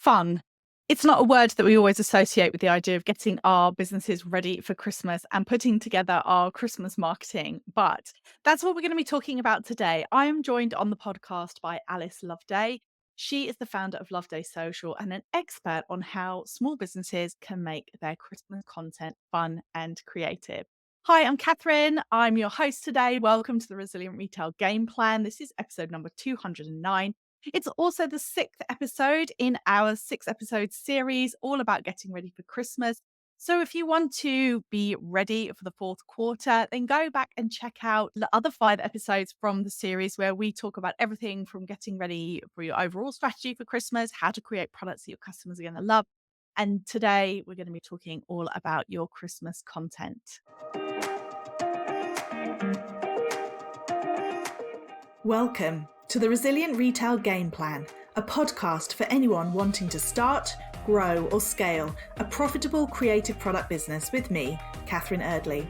Fun. It's not a word that we always associate with the idea of getting our businesses ready for Christmas and putting together our Christmas marketing, but that's what we're going to be talking about today. I am joined on the podcast by Alice Loveday. She is the founder of Loveday Social and an expert on how small businesses can make their Christmas content fun and creative. Hi, I'm Catherine. I'm your host today. Welcome to the Resilient Retail Game Plan. This is episode number 209. It's also the 6th episode in our 6-episode series, all about getting ready for Christmas. So if you want to be ready for the fourth quarter, then go back and check out the other 5 episodes from the series where we talk about everything from getting ready for your overall strategy for Christmas, how to create products that your customers are going to love. And today we're going to be talking all about your Christmas content. Welcome to the Resilient Retail Game Plan, a podcast for anyone wanting to start, grow or scale a profitable creative product business with me, Catherine Erdley.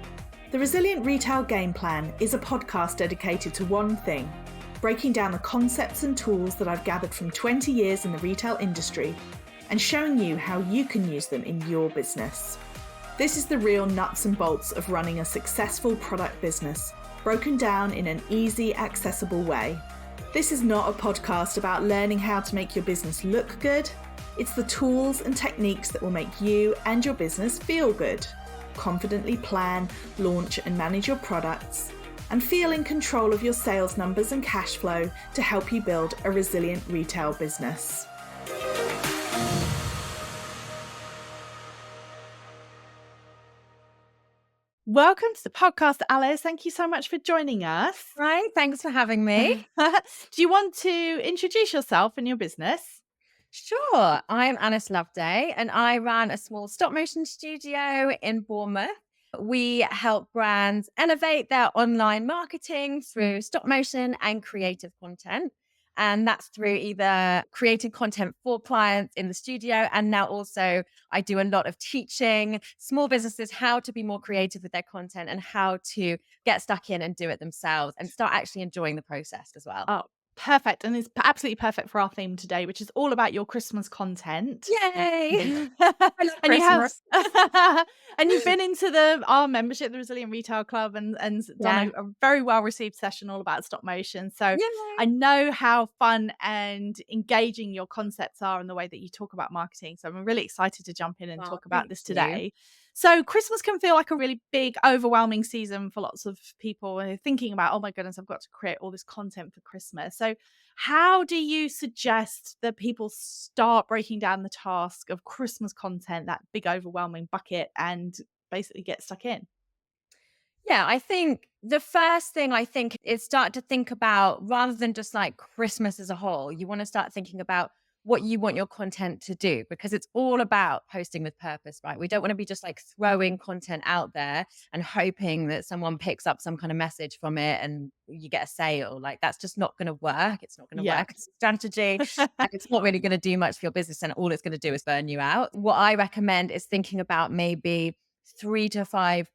The Resilient Retail Game Plan is a podcast dedicated to one thing, breaking down the concepts and tools that I've gathered from 20 years in the retail industry and showing you how you can use them in your business. This is the real nuts and bolts of running a successful product business, broken down in an easy, accessible way. This is not a podcast about learning how to make your business look good. It's the tools and techniques that will make you and your business feel good. Confidently plan, launch and manage your products, and feel in control of your sales numbers and cash flow to help you build a resilient retail business. Welcome to the podcast, Alice. Thank you so much for joining us. Right, thanks for having me. Do you want to introduce yourself and your business? Sure, I'm Alice Loveday and I run a small stop motion studio in Bournemouth. We help brands elevate their online marketing through stop motion and creative content. And that's through either creating content for clients in the studio. And now also I do a lot of teaching small businesses how to be more creative with their content and how to get stuck in and do it themselves and start actually enjoying the process as well. Oh, perfect. And it's absolutely perfect for our theme today, which is all about your Christmas content. Yay! I love And you have Christmas. and you've been into our membership, the Resilient Retail Club, and done a very well received session all about stop motion. So Yay. I know how fun and engaging your concepts are and the way that you talk about marketing. So I'm really excited to jump in and talk about this today. So Christmas can feel like a really big, overwhelming season for lots of people. And they're thinking about, oh my goodness, I've got to create all this content for Christmas. So how do you suggest that people start breaking down the task of Christmas content, that big, overwhelming bucket, and basically get stuck in? Yeah, I think the first thing is start to think about rather than just like Christmas as a whole, you want to start thinking about what you want your content to do because it's all about posting with purpose, right? We don't want to be just like throwing content out there and hoping that someone picks up some kind of message from it and you get a sale. Like that's just not going to work. It's not going to work as a strategy and it's not really going to do much for your business and all it's going to do is burn you out. What I recommend is thinking about maybe 3 to 5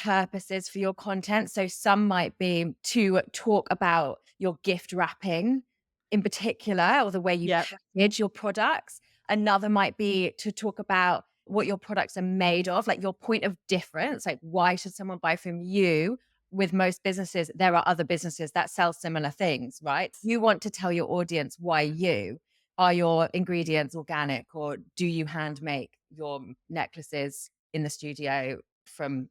purposes for your content. So some might be to talk about your gift wrapping in particular, or the way you package your products. Another might be to talk about what your products are made of, like your point of difference, like why should someone buy from you? With most businesses, there are other businesses that sell similar things, right? You want to tell your audience why you are your ingredients organic, or do you hand make your necklaces in the studio from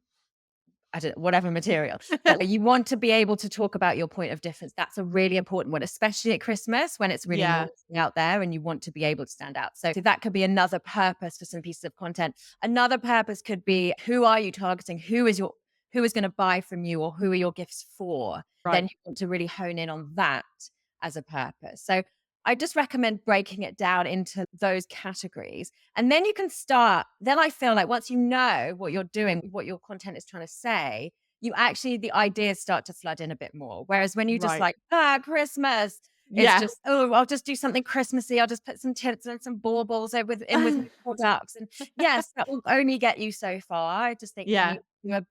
whatever material. But you want to be able to talk about your point of difference. That's a really important one, especially at Christmas when it's really noisy out there and you want to be able to stand out. So that could be another purpose for some pieces of content. Another purpose could be, who are you targeting? Who is going to buy from you, or who are your gifts for? Right. Then you want to really hone in on that as a purpose. So I just recommend breaking it down into those categories. And then you can start, then I feel like once you know what you're doing, what your content is trying to say, the ideas start to flood in a bit more. Whereas when you just Christmas, it's just, I'll just do something Christmassy. I'll just put some tips and some baubles with my products. And yes, that will only get you so far. I just think you need to have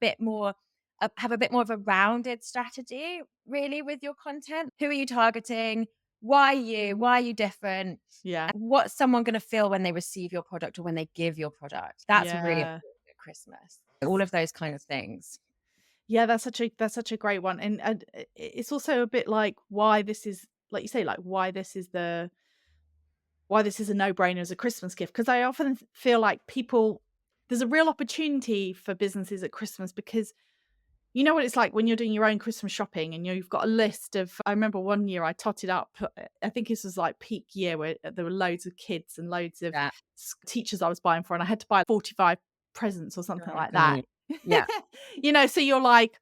a bit more of a rounded strategy really with your content. Who are you targeting? Why you? Why are you different? Yeah. And what's someone going to feel when they receive your product or when they give your product? That's really Yeah. important at Christmas. All of those kind of things. Yeah, that's such a great one, and it's also a bit like why this is, like you say, like why this is a no-brainer as a Christmas gift. Because I often feel like people, there's a real opportunity for businesses at Christmas, because you know what it's like when you're doing your own Christmas shopping and you've got a list of, I remember one year I totted up, I think this was like peak year where there were loads of kids and loads of Yeah. teachers I was buying for, and I had to buy 45 presents or something Oh, like that. God. Yeah. So you're like,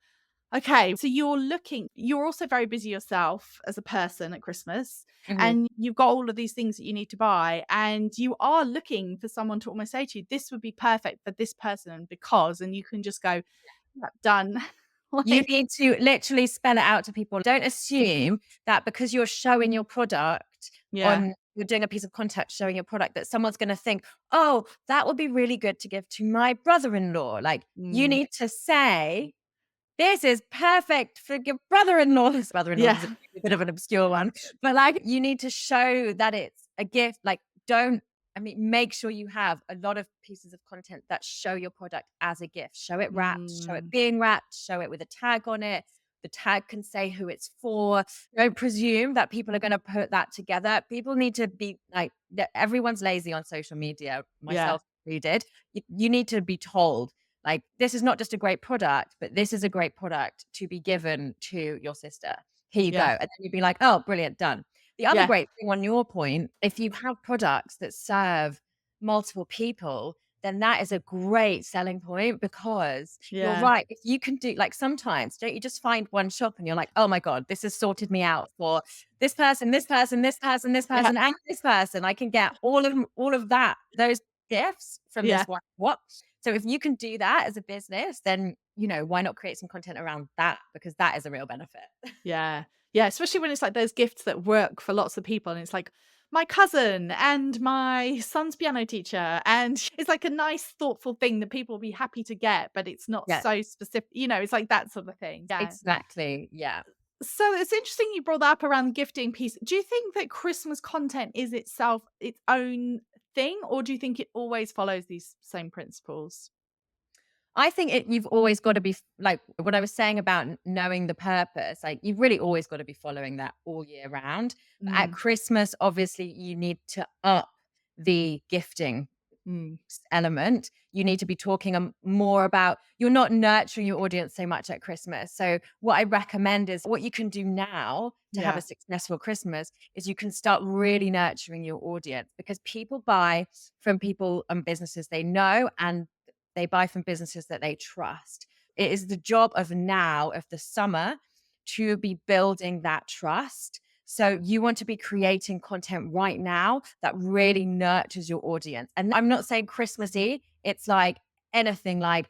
okay, so you're also very busy yourself as a person at Christmas, Mhm. and you've got all of these things that you need to buy, and you are looking for someone to almost say to you, this would be perfect for this person because, and you can just go, "Yep, done." You Like, need to literally spell it out to people. Don't assume that because you're showing your product yeah. on you're doing a piece of content showing your product that someone's gonna think, "Oh, that would be really good to give to my brother-in-law." Like, you Mm, need to say, "This is perfect for your brother-in-law." This brother-in-law yeah. is a bit of an obscure one, but, like, you need to show that it's a gift. Like, don't I mean, make sure you have a lot of pieces of content that show your product as a gift. Show it wrapped, show it Mm, being wrapped, show it with a tag on it. The tag can say who it's for. Don't presume that people are gonna put that together. People need to be like, everyone's lazy on social media, yeah, myself included. You need to be told, like, this is not just a great product, but this is a great product to be given to your sister. Here you go. yeah, And then you'd be like, oh, brilliant, done. The other yeah, great thing on your point, if you have products that serve multiple people, then that is a great selling point because you're yeah, right. If you can do like sometimes, don't you just find one shop and you're like, oh my God, this has sorted me out for this person, this person, this person, this yeah, person, and this person. I can get all of that, those gifts from yeah, this one. What? So if you can do that as a business, then why not create some content around that? Because that is a real benefit. yeah, yeah, especially when it's like those gifts that work for lots of people, and it's like, my cousin and my son's piano teacher, and it's like a nice, thoughtful thing that people will be happy to get, but it's not Yeah, so specific, it's like that sort of thing. Yeah. exactly. Yeah. So it's interesting you brought that up around the gifting piece. Do you think that Christmas content is itself its own thing, or do you think it always follows these same principles? I think you've always got to be like what I was saying about knowing the purpose. Like you've really always got to be following that all year round. But at Mm, Christmas, obviously, you need to up the gifting mm, element. You need to be talking more about you're not nurturing your audience so much at Christmas. So what I recommend is what you can do now to have a yeah. successful Christmas is you can start really nurturing your audience because people buy from people and businesses they know and they buy from businesses that they trust. It is the job of now of the summer to be building that trust. So you want to be creating content right now that really nurtures your audience. And I'm not saying Christmassy, it's like anything like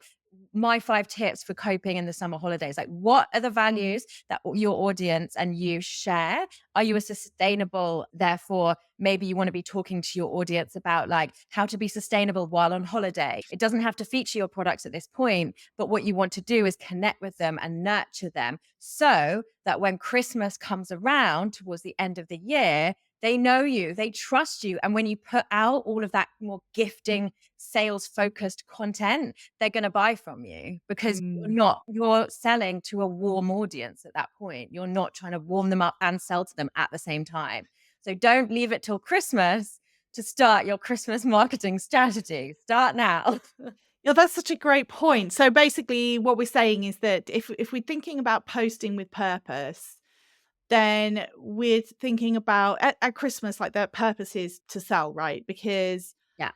my 5 tips for coping in the summer holidays. Like, what are the values that your audience and you share? Are you a sustainable? Therefore, maybe you want to be talking to your audience about like how to be sustainable while on holiday. It doesn't have to feature your products at this point, but what you want to do is connect with them and nurture them so that when Christmas comes around towards the end of the year, they know you, they trust you. And when you put out all of that more gifting, sales focused content, they're going to buy from you because Mm. you're selling to a warm audience at that point. You're not trying to warm them up and sell to them at the same time. So don't leave it till Christmas to start your Christmas marketing strategy. Start now. Yeah, that's such a great point. So basically what we're saying is that if we're thinking about posting with purpose, then we're thinking about at Christmas, like the purpose is to sell, right? Because Yeah.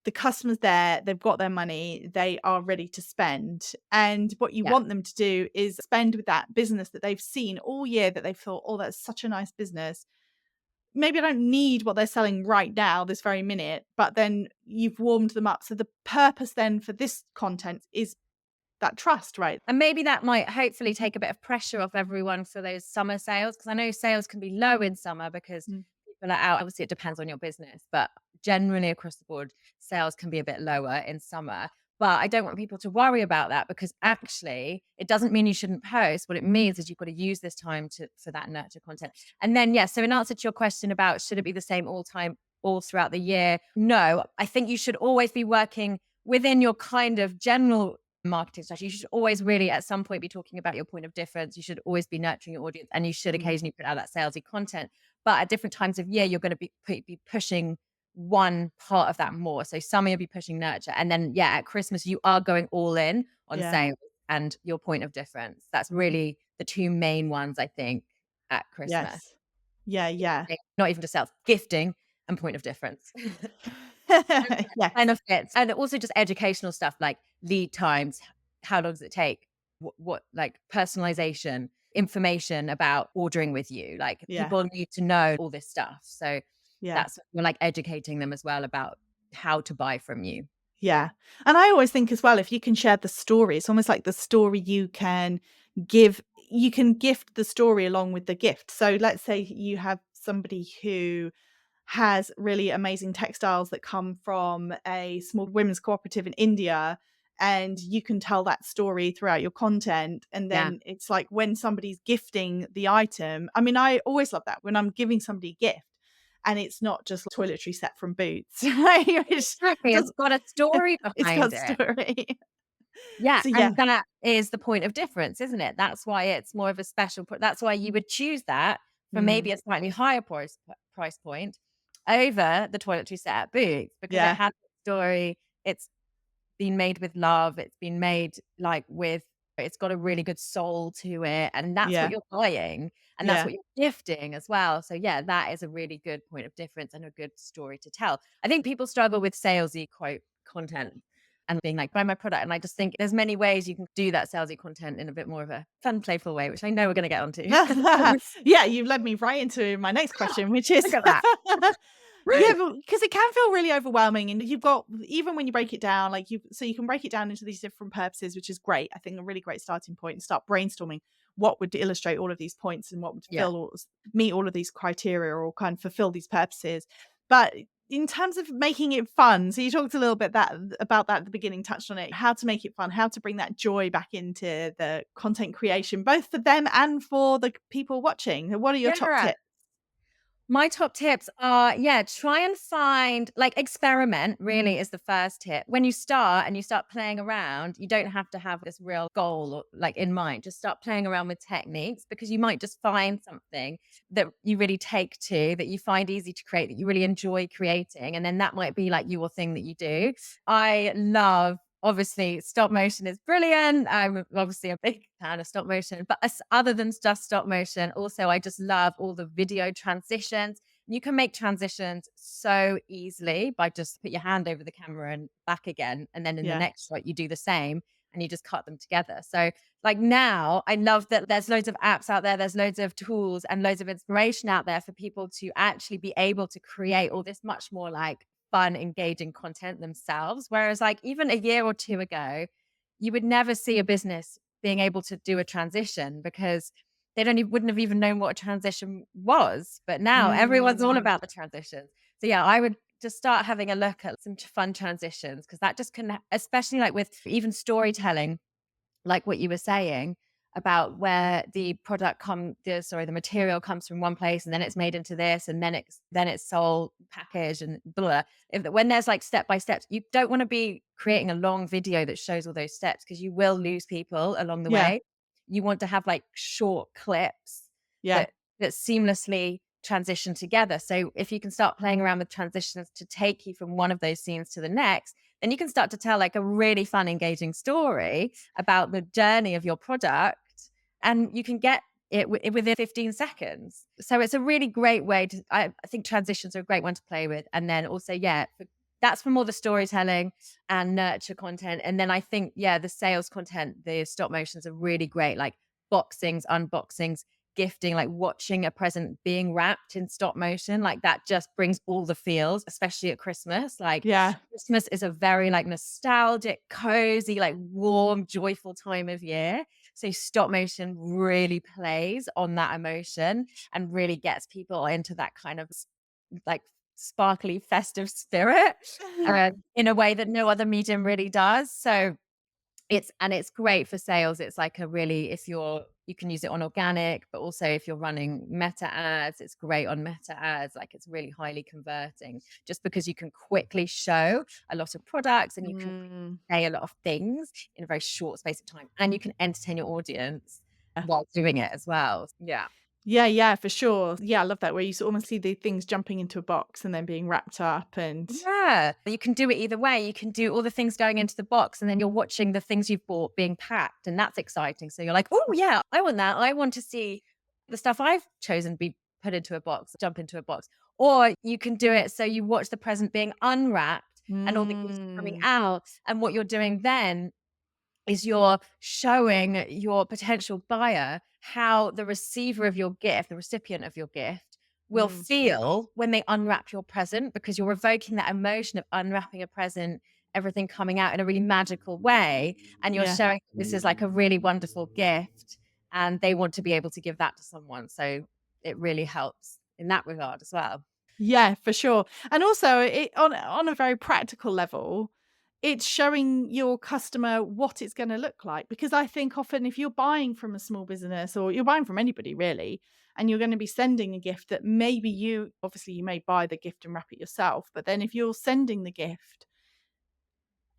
the customer's there, they've got their money, they are ready to spend. And what you Yeah. want them to do is spend with that business that they've seen all year that they've thought, oh, that's such a nice business. Maybe I don't need what they're selling right now, this very minute, but then you've warmed them up. So the purpose then for this content is that trust, right? And maybe that might hopefully take a bit of pressure off everyone for those summer sales. Because I know sales can be low in summer because Mm. people are out. Obviously, it depends on your business, but generally across the board, sales can be a bit lower in summer. But I don't want people to worry about that, because actually it doesn't mean you shouldn't post. What it means is you've got to use this time for that nurture content. And then, yeah, so in answer to your question about should it be the same all time, all throughout the year? No, I think you should always be working within your kind of general marketing strategy. You should always really at some point be talking about your point of difference. You should always be nurturing your audience, and you should Mm. occasionally put out that salesy content. But at different times of year, you're going to be pushing one part of that more. So summer you'll be pushing nurture. And then yeah, at Christmas you are going all in on Yeah. sales and your point of difference. That's really the two main ones, I think, at Christmas. Yes. Yeah, yeah. Not even just sales, gifting and point of difference. Yes. Benefits. And also just educational stuff like lead times. How long does it take? What like personalization, information about ordering with you. Like Yeah. people need to know all this stuff. So Yeah. that's we're like educating them as well about how to buy from you. Yeah. And I always think as well, if you can share the story, it's almost like the story give, you can gift the story along with the gift. So let's say you have somebody who has really amazing textiles that come from a small women's cooperative in India, and you can tell that story throughout your content. And Yeah. then it's like when somebody's gifting the item, I mean, I always love that when I'm giving somebody a gift and it's not just a toiletry set from Boots. It's Exactly. It's just got a story it's behind got it. story. Yeah, So yeah. and that is the point of difference, isn't it? That's why it's more of a special that's why you would choose that for Mm, maybe a slightly higher price point over the toiletry set at Boots, because it yeah. has a story. It's been made with love. It's been made like it's got a really good soul to it. And that's what Yeah. you're buying. And that's Yeah. what you're gifting as well. So yeah, that is a really good point of difference and a good story to tell. I think people struggle with salesy quote content and being like, buy my product. And I just think there's many ways you can do that salesy content in a bit more of a fun, playful way, which I know we're going to get onto. Yeah, you've led me right into my next question, which Look is at that. yeah, because it can feel really overwhelming, and you've got, even when you break it down, like you can break it down into these different purposes, which is great. I think a really great starting point, and start brainstorming what would illustrate all of these points and what would Yeah. meet all of these criteria or kind of fulfill these purposes. But in terms of making it fun, so you talked a little bit about that at the beginning, touched on it, how to make it fun, how to bring that joy back into the content creation, both for them and for the people watching. What are your top Yeah. tips? My top tips are, yeah, try and find, like, experiment really is the first tip. When you start and you start playing around, you don't have to have this real goal or, like, in mind. Just start playing around with techniques, because you might just find something that you really take to, that you find easy to create, that you really enjoy creating. And then that might be like your thing that you do. I love, obviously, stop motion is brilliant. I'm obviously a big fan of stop motion, but other than just stop motion, also I just love all the video transitions. You can make transitions so easily by just put your hand over the camera and back again. And then in the Yeah. next shot, you do the same and you just cut them together. So like now I love that there's loads of apps out there. There's loads of tools and loads of inspiration out there for people to actually be able to create all this much more like fun, engaging content themselves. Whereas, like, even a year or two ago, you would never see a business being able to do a transition, because wouldn't have even known what a transition was. But now everyone's all Mm, about the transitions. So yeah, I would just start having a look at some fun transitions, because that just can, especially like with even storytelling, like what you were saying about where the material comes from one place and then it's made into this and then it's sold packaged and blah. When there's like step by steps, you don't want to be creating a long video that shows all those steps, because you will lose people along the yeah. way. You want to have like short clips Yeah. that seamlessly transition together. So if you can start playing around with transitions to take you from one of those scenes to the next, then you can start to tell like a really fun, engaging story about the journey of your product, and you can get it within 15 seconds. So it's a really great way to, I think transitions are a great one to play with. And then also, yeah, that's for more the storytelling and nurture content. And then I think, yeah, the sales content, the stop motions are really great, like boxings, unboxings, gifting, like watching a present being wrapped in stop motion, like that just brings all the feels, especially at Christmas. Like Yeah. Christmas is a very like nostalgic, cozy, like warm, joyful time of year. So stop motion really plays on that emotion and really gets people into that kind of like sparkly, festive spirit in a way that no other medium really does. So it's great for sales. It's like a really, if you can use it on organic, but also if you're running meta ads, it's great on meta ads. Like it's really highly converting just because you can quickly show a lot of products and you can Mm. say a lot of things in a very short space of time, and you can entertain your audience while doing it as well. Yeah. Yeah, yeah, for sure. Yeah, I love that where you almost see the things jumping into a box and then being wrapped up and Yeah, you can do it either way. You can do all the things going into the box, and then you're watching the things you've bought being packed, and that's exciting. So you're like, "Oh, yeah, I want that. I want to see the stuff I've chosen be put into a box, jump into a box." Or you can do it so you watch the present being unwrapped and all the gifts coming mm, out, and what you're doing then is you're showing your potential buyer how the receiver of your gift, the recipient of your gift, will mm, feel when they unwrap your present, because you're evoking that emotion of unwrapping a present, everything coming out in a really magical way. And you're yeah. showing this is like a really wonderful gift and they want to be able to give that to someone. So it really helps in that regard as well. Yeah, for sure. And also it on a very practical level, it's showing your customer what it's gonna look like. Because I think often if you're buying from a small business or you're buying from anybody really, and you're gonna be sending a gift that maybe you obviously you may buy the gift and wrap it yourself, but then if you're sending the gift,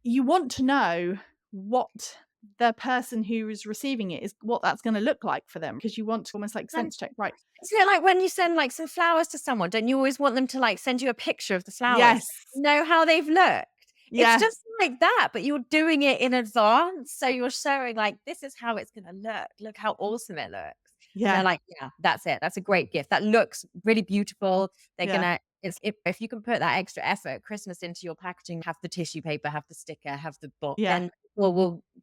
you want to know what the person who is receiving it is what that's gonna look like for them because you want to almost like And sense check, right? isn't it like when you send like some flowers to someone, don't you always want them to like send you a picture of the flowers? Yes. Know how they've looked. It's Yeah. just like that, but you're doing it in advance. So you're showing like, this is how it's gonna look. Look how awesome it looks. And they're Yeah. like, yeah, that's it. That's a great gift. That looks really beautiful. They're Yeah. gonna it's if you can put that extra effort, Christmas, into your packaging, have the tissue paper, have the sticker, have the book, Yeah. then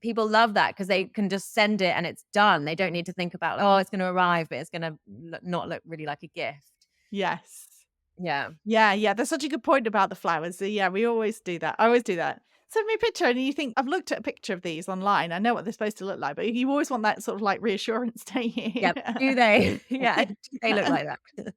people love that because they can just send it and it's done. They don't need to think about, oh, it's gonna arrive, but it's gonna not look really like a gift. Yes. Yeah. Yeah, yeah, that's such a good point about the flowers. Yeah, we always do that. I always do that. Send me a picture and you think, I've looked at a picture of these online. I know what they're supposed to look like, but you always want that sort of like reassurance, don't you? Yep. Do they? Yeah, do they look like that?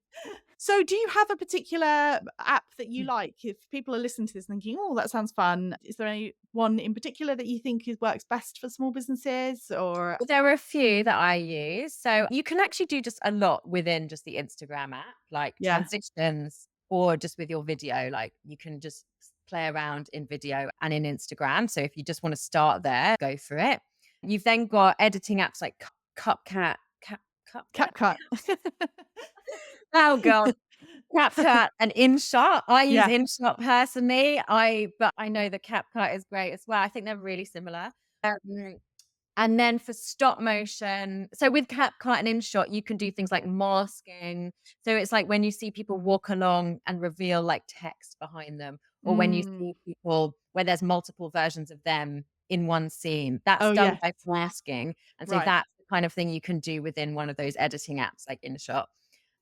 So, do you have a particular app that you like? If people are listening to this thinking, oh, that sounds fun, is there any one in particular that you think works best for small businesses or? There are a few that I use. So you can actually do just a lot within just the Instagram app, like Yeah. transitions, or just with your video. Like you can just play around in video and in Instagram. So if you just want to start there, go for it. You've then got editing apps like CupCat, CupCat. CapCut. Oh god, CapCut and InShot. I use Yeah. InShot personally. But I know the CapCut is great as well. I think they're really similar. And then for stop motion, so with CapCut and InShot, you can do things like masking. So it's like when you see people walk along and reveal like text behind them, or when you Mm. see people where there's multiple versions of them in one scene, that's Oh, done yes. by masking. And so Right. that's the kind of thing you can do within one of those editing apps like InShot.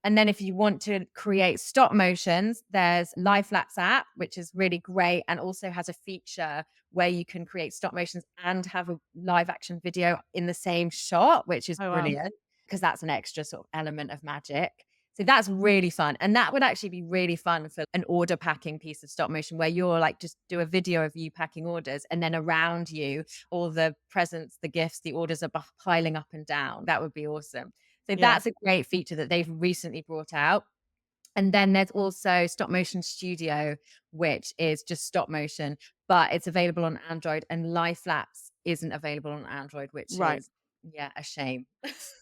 And then if you want to create stop motions, there's Lifelapse app, which is really great and also has a feature where you can create stop motions and have a live action video in the same shot, which is Oh, wow. brilliant because that's an extra sort of element of magic. So that's really fun. And that would actually be really fun for an order packing piece of stop motion where you're like, just do a video of you packing orders and then around you, all the presents, the gifts, the orders are piling up and down. That would be awesome. So Yeah. that's a great feature that they've recently brought out. And then there's also Stop Motion Studio, which is just stop motion, but it's available on Android, and Lifelapse isn't available on Android, which Right. is, yeah, a shame.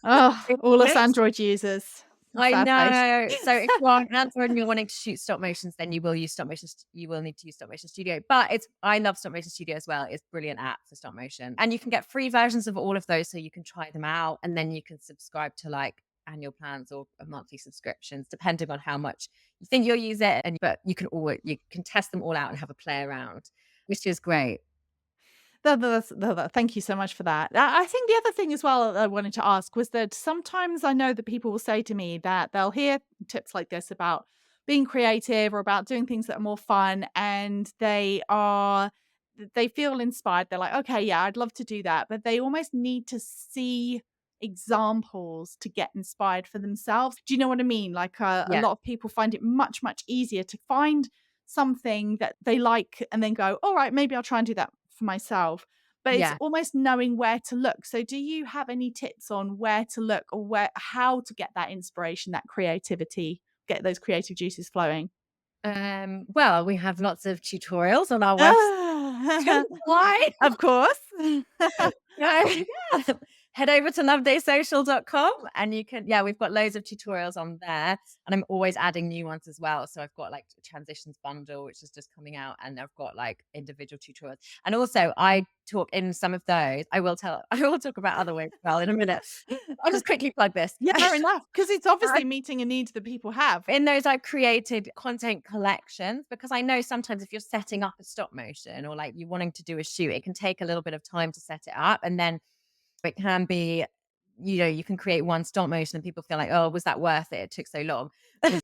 Oh, all us Android users. I Sad face. know. So if you're on Android and you're wanting to shoot stop motions, then you will use stop motion. You will need to use Stop Motion Studio. But I love Stop Motion Studio as well. It's a brilliant app for stop motion. And you can get free versions of all of those so you can try them out. And then you can subscribe to like annual plans or monthly subscriptions, depending on how much you think you'll use it. But you can test them all out and have a play around, which is great. Thank you so much for that. I think the other thing as well that I wanted to ask was that sometimes I know that people will say to me that they'll hear tips like this about being creative or about doing things that are more fun, and they feel inspired. They're like, okay, yeah, I'd love to do that, but they almost need to see examples to get inspired for themselves. Do you know what I mean? Like a Yeah. lot of people find it much, much easier to find something that they like and then go, all right, maybe I'll try and do that for myself. But it's Yeah. almost knowing where to look. So do you have any tips on where to look or how to get that inspiration, that creativity, get those creative juices flowing? Well, we have lots of tutorials on our website. Ah, Why? of course. Yeah. Yeah. Head over to lovedaysocial.com and you can, yeah, we've got loads of tutorials on there. And I'm always adding new ones as well. So I've got like a transitions bundle, which is just coming out, and I've got like individual tutorials. And also I talk in some of those. I will talk about other ways as well in a minute. I'll just quickly plug this. Yeah, fair enough, because it's I obviously meeting a need that people have. In those, I've created content collections because I know sometimes if you're setting up a stop motion or like you wanting to do a shoot, it can take a little bit of time to set it up. And then it can be, you can create one stop motion and people feel like, oh, was that worth it? It took so long.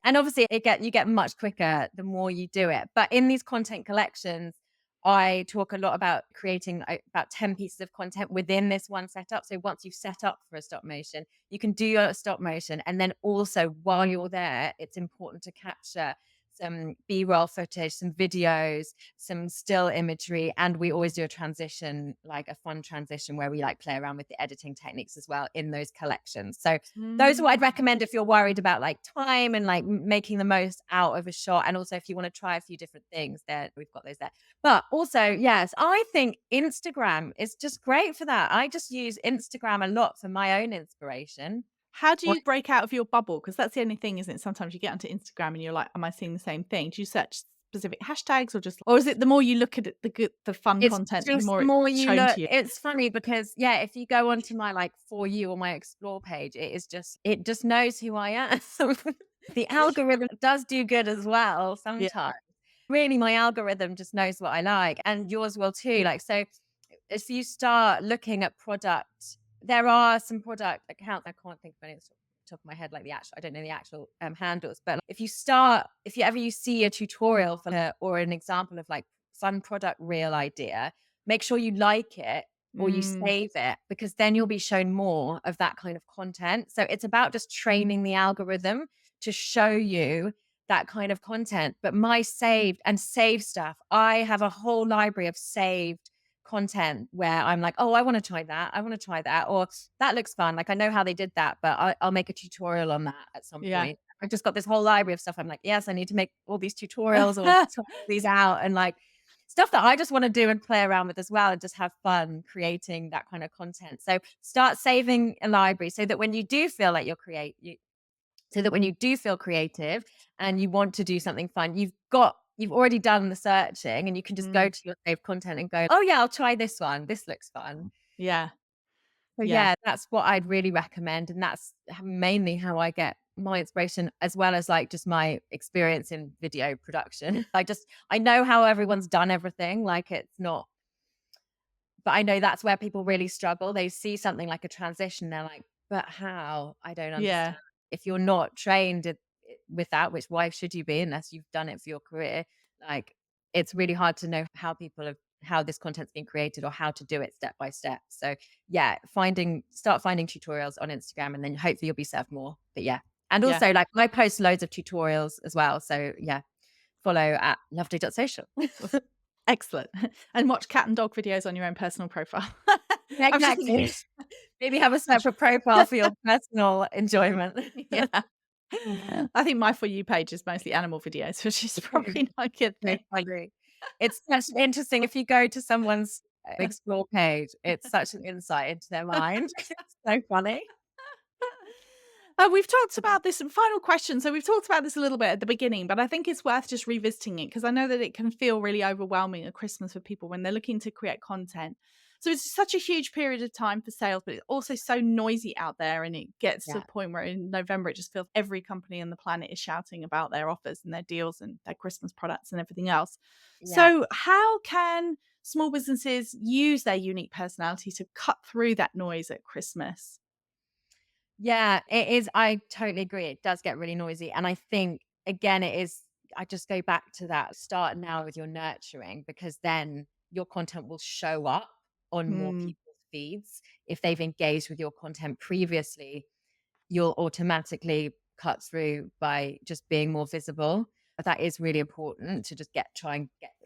And obviously you get much quicker the more you do it. But in these content collections, I talk a lot about creating about 10 pieces of content within this one setup. So once you've set up for a stop motion, you can do your stop motion. And then also while you're there, it's important to capture some B-roll footage, some videos, some still imagery. And we always do a transition, like a fun transition where we like play around with the editing techniques as well in those collections. So those are what I'd Mm. recommend if you're worried about like time and like making the most out of a shot. And also if you want to try a few different things, there we've got those there. But also, yes, I think Instagram is just great for that. I just use Instagram a lot for my own inspiration. How do Or you break out of your bubble? Because that's the only thing, isn't it? Sometimes you get onto Instagram and you're like, "Am I seeing the same thing?" Do you search specific hashtags or is it the more you look at it, the fun It's content, the just more the it's more you shown look, to you? it's funny because yeah, if you go onto my like For You or my Explore page, it just knows who I am. The algorithm does do good as well Yeah. sometimes. Really, my algorithm just knows what I like, and yours will too. Like, so if you start looking at product, there are some product accounts. I can't think of any off the top of my head, like the actual, I don't know the actual handles, but if you see a tutorial for or an example of like fun product reel idea, make sure you like it or you Mm, save it because then you'll be shown more of that kind of content. So it's about just training the algorithm to show you that kind of content. But my saved and save stuff, I have a whole library of saved content where I'm like, oh, I want to try that. I want to try that. Or that looks fun. Like I know how they did that, but I'll make a tutorial on that at some yeah. point. I've just got this whole library of stuff. I'm like, yes, I need to make all these tutorials or try these out and like stuff that I just want to do and play around with as well and just have fun creating that kind of content. So start saving a library so that when you do feel like so that when you do feel creative and you want to do something fun, you've already done the searching and you can just go Mm, to your saved content and go, "Oh yeah, I'll try this one. This looks fun." yeah, So yeah, yeah, that's what I'd really recommend, and that's mainly how I get my inspiration as well as like just my experience in video production. I know how everyone's done everything, like it's not, but I know that's where people really struggle. They see something like a transition, they're like, "But how? I don't yeah, understand." If you're not trained with that, which why should you be unless you've done it for your career? Like, it's really hard to know how this content's being created or how to do it step by step. So yeah, start finding tutorials on Instagram and then hopefully you'll be served more. But yeah. And yeah. also like I post loads of tutorials as well. So yeah, follow at loveday.social. Excellent. And watch cat and dog videos on your own personal profile. Yeah, I was just thinking exactly. Maybe have a separate profile for your personal enjoyment. yeah. I think my For You page is mostly animal videos, which is probably not a good No, thing. I agree. It's such interesting if you go to someone's explore page, it's such an insight into their mind. It's so funny. We've talked about this final question. So we've talked about this a little bit at the beginning, but I think it's worth just revisiting it because I know that it can feel really overwhelming at Christmas for people when they're looking to create content. So it's such a huge period of time for sales, but it's also so noisy out there. And it gets to Yeah, a point where in November, it just feels every company on the planet is shouting about their offers and their deals and their Christmas products and everything else. yeah. So, how can small businesses use their unique personality to cut through that noise at Christmas? Yeah, it is. I totally agree. It does get really noisy. And I think, again, I just go back to that start now with your nurturing because then your content will show up on more Hmm. people's feeds. If they've engaged with your content previously, you'll automatically cut through by just being more visible. But that is really important to just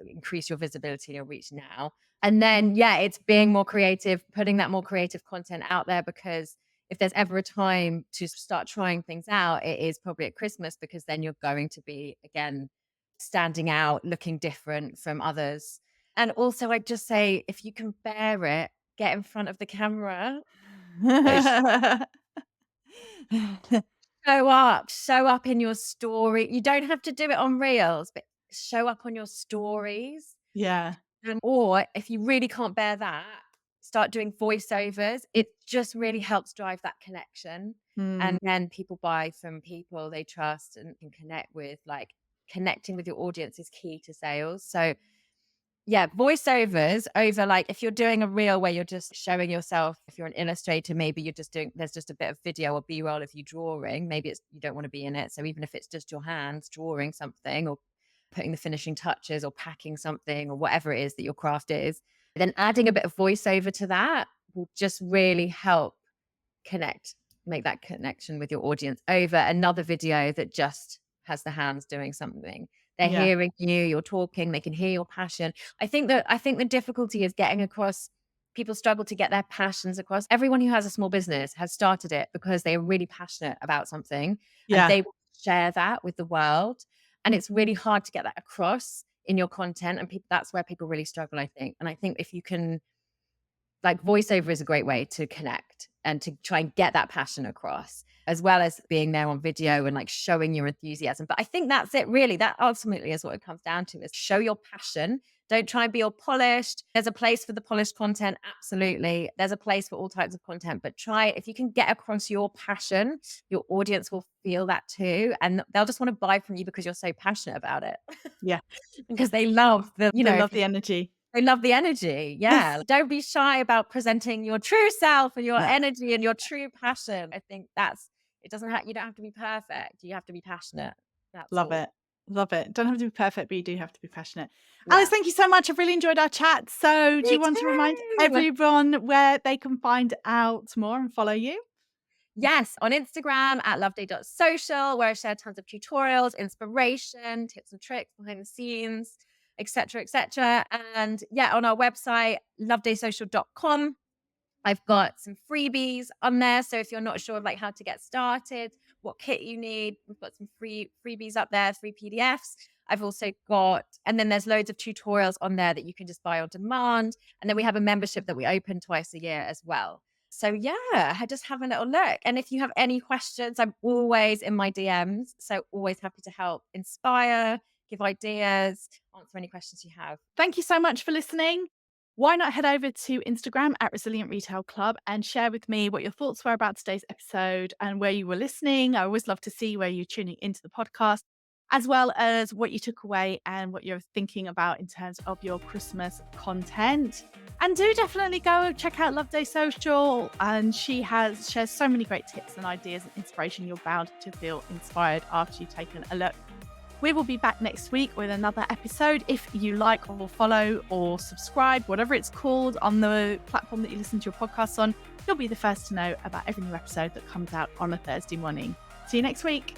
increase your visibility and your reach now. And then, yeah, it's being more creative, putting that more creative content out there, because if there's ever a time to start trying things out, it is probably at Christmas, because then you're going to be, again, standing out, looking different from others. And also, I'd just say, if you can bear it, get in front of the camera. Show up in your story. You don't have to do it on Reels, but show up on your stories. Yeah. Or if you really can't bear that, start doing voiceovers. It just really helps drive that connection. And then people buy from people they trust and can connect with. Like, connecting with your audience is key to sales. So yeah, voiceovers over, like, if you're doing a reel where you're just showing yourself, if you're an illustrator, maybe there's just a bit of video or B-roll of you drawing. Maybe you don't want to be in it. So even if it's just your hands drawing something or putting the finishing touches or packing something or whatever it is that your craft is, then adding a bit of voiceover to that will just really help make that connection with your audience over another video that just has the hands doing something. They're Yeah. hearing you, you're talking, they can hear your passion. I think the difficulty is getting across. People struggle to get their passions across. Everyone who has a small business has started it because they are really passionate about something and Yeah. they want to share that with the world. And it's really hard to get that across in your content. And that's where people really struggle, I think. And I think if you can, like, voiceover is a great way to connect and to try and get that passion across, as well as being there on video and like showing your enthusiasm. But I think that's it, really. That ultimately is what it comes down to, is show your passion. Don't try and be all polished. There's a place for the polished content. Absolutely. There's a place for all types of content, but if you can get across your passion, your audience will feel that too. And they'll just want to buy from you because you're so passionate about it. Yeah. Because they love They love the energy. they love the energy. Yeah. Don't be shy about presenting your true self and your Yeah. energy and your true passion. I think you don't have to be perfect. You have to be passionate. That's Love all. it. Love it. Don't have to be perfect, but you do have to be passionate. Yeah. Alice, thank you so much. I've really enjoyed our chat. So do Me you want to remind too. everyone where they can find out more and follow you? Yes, on Instagram at Loveday.social, where I share tons of tutorials, inspiration, tips and tricks behind the scenes, etc., etc. And yeah, on our website, lovedaysocial.com. I've got some freebies on there. So if you're not sure of like how to get started, what kit you need, we've got some freebies up there, 3 PDFs. I've also got, and then there's loads of tutorials on there that you can just buy on demand. And then we have a membership that we open twice a year as well. So yeah, just have a little look. And if you have any questions, I'm always in my DMs. So always happy to help inspire, give ideas, answer any questions you have. Thank you so much for listening. Why not head over to Instagram at Resilient Retail Club and share with me what your thoughts were about today's episode and where you were listening. I always love to see where you're tuning into the podcast, as well as what you took away and what you're thinking about in terms of your Christmas content. And do definitely go check out Loveday Social. And she shares so many great tips and ideas and inspiration. You're bound to feel inspired after you've taken a look. We will be back next week with another episode. If you like or follow or subscribe, whatever it's called, on the platform that you listen to your podcasts on, you'll be the first to know about every new episode that comes out on a Thursday morning. See you next week.